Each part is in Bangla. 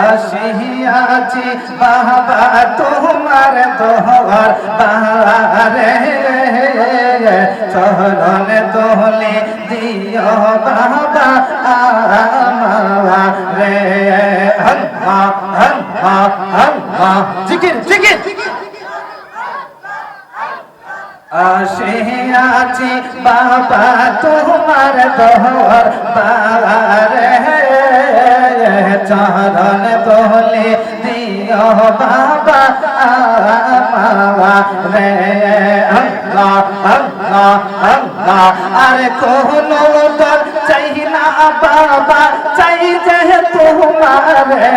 আসিয়াছি বাবা তোমার দোয়ার বারে চরণ তোলে দিও বাবা আমারে আল্লাহ আল্লাহ আল্লাহ জিকির জিকির আসিয়াছি বাবা তোমার দোয়ার বারে চরণ তোলে দিও বাবা আমারে আল্লাহ আল্লাহ আল্লাহ আর কোনো দর চাই না বাবা চাই যে তোমারে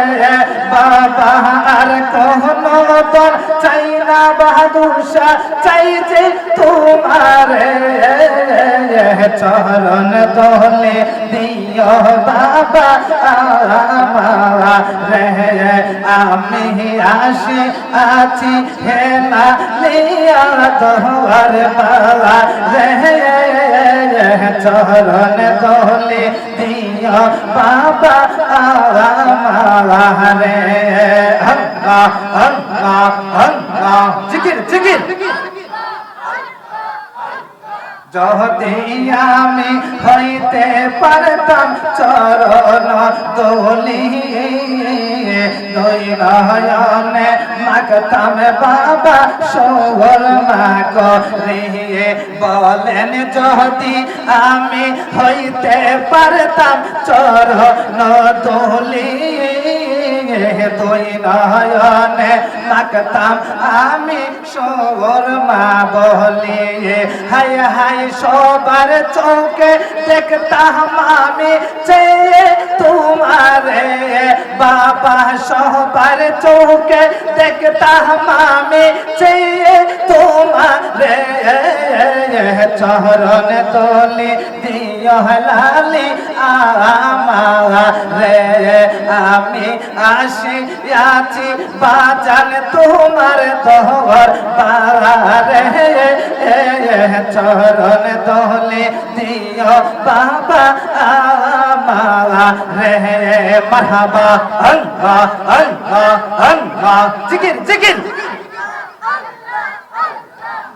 বাবা আর কোনো দর চাই না বাহাদুর শাহ চাই যে তোমারে চরণ তোলে দিও বাবা আমারে আমি আসি আছি হেলা লিয়া দোয়ার বাবা চরণ তোলে দিও বাবা আমারে আল্লাহ আল্লাহ আল্লাহ জিকির জিকির যদি আমি হইতে পারতাম চরণ দোলি দুই নয়নে মাগতাম বাবা সবর মাগরিয়ে বলেন যদি আমি হইতে পারতাম চরণ দোলি দুই নয়নে মাগতাম আমি সবর মা বলি হাই হাই সবার চোখে দেখতাম আমি চেয়ে তোমারে বাবা সবার চোখে দেখতাম আমি চেয়ে তোমারে চরণ তোলে দিও লালি আমারে আমি আসিয়াছি বাজান তোমার দোয়ার বারে চরণ তোলে দিও বাবা আমারে মারহাবা আল্লাহ আল্লাহ আল্লাহ জিকির জিকির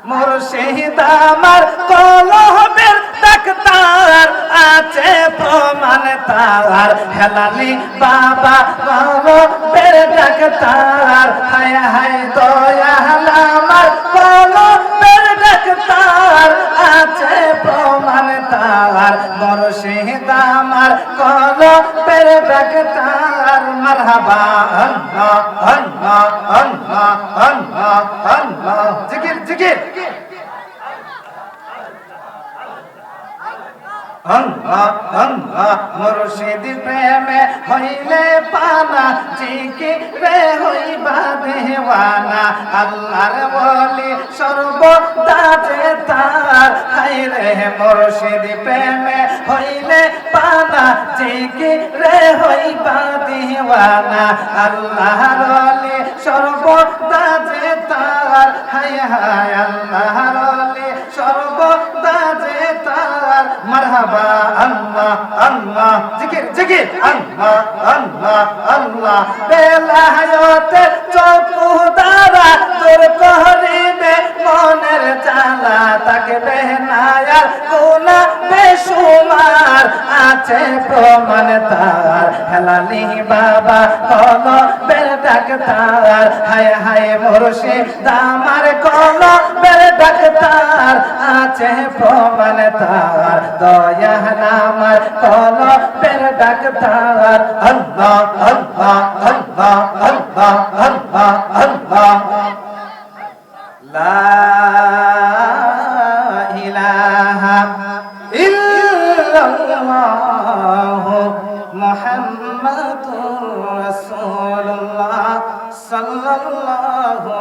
মুর্শিদ আমার কলবের ডাক্তার আছে প্রমাণ তার হেলালি বাবা কলবের ডাক্তার হায় হায় দয়াল আমার কলবের ডাক্তার আছে প্রমাণ তার মুর্শিদ আমার কলবের ডাক্তার মারহাবা আল্লাহ আল্লাহ আল্লাহ আল্লাহ আল্লাহ জিকির জিকির আল্লাহ আল্লাহ মুর্শিদ প্রেমে হইলে পানা জিকিরে হইবা দেওয়ানা আল্লাহর ওলি সর্বদা যে তার হায়রে মুর্শিদ প্রেমে হইলে পানা জিকিরে হইবা দেওয়ানা আল্লাহর ওলি সর্বদা যে তার হায় হায় আল্লাহর ওলি সর্বদা যে তার মারহাবা আল্লাহ আল্লাহ জিকির জিকির আল্লাহ আল্লাহ আল্লাহ বেলায়েতে চকু দ্বারা তোর করিবে মনের জ্বালা তাকে বেনায়ার গুনা বেশুমার আছে প্রমাণ তার হেলালি বাবা কলবের ডাক্তার হায় হায় মুর্শিদ আমার কলবের ডাক্তার আছে প্রমাণ তার দয়াল আমার কলবের ডাক্তার আল্লাহ আল্লাহ আল্লাহ আল্লাহ আল্লাহ আল্লাহ লা ইলাহা ইল্লাল্লাহ মুহাম্মাদুর রাসূলুল্লাহ সাল্লাল্লাহু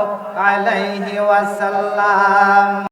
আলাইহি ওয়াসাল্লাম।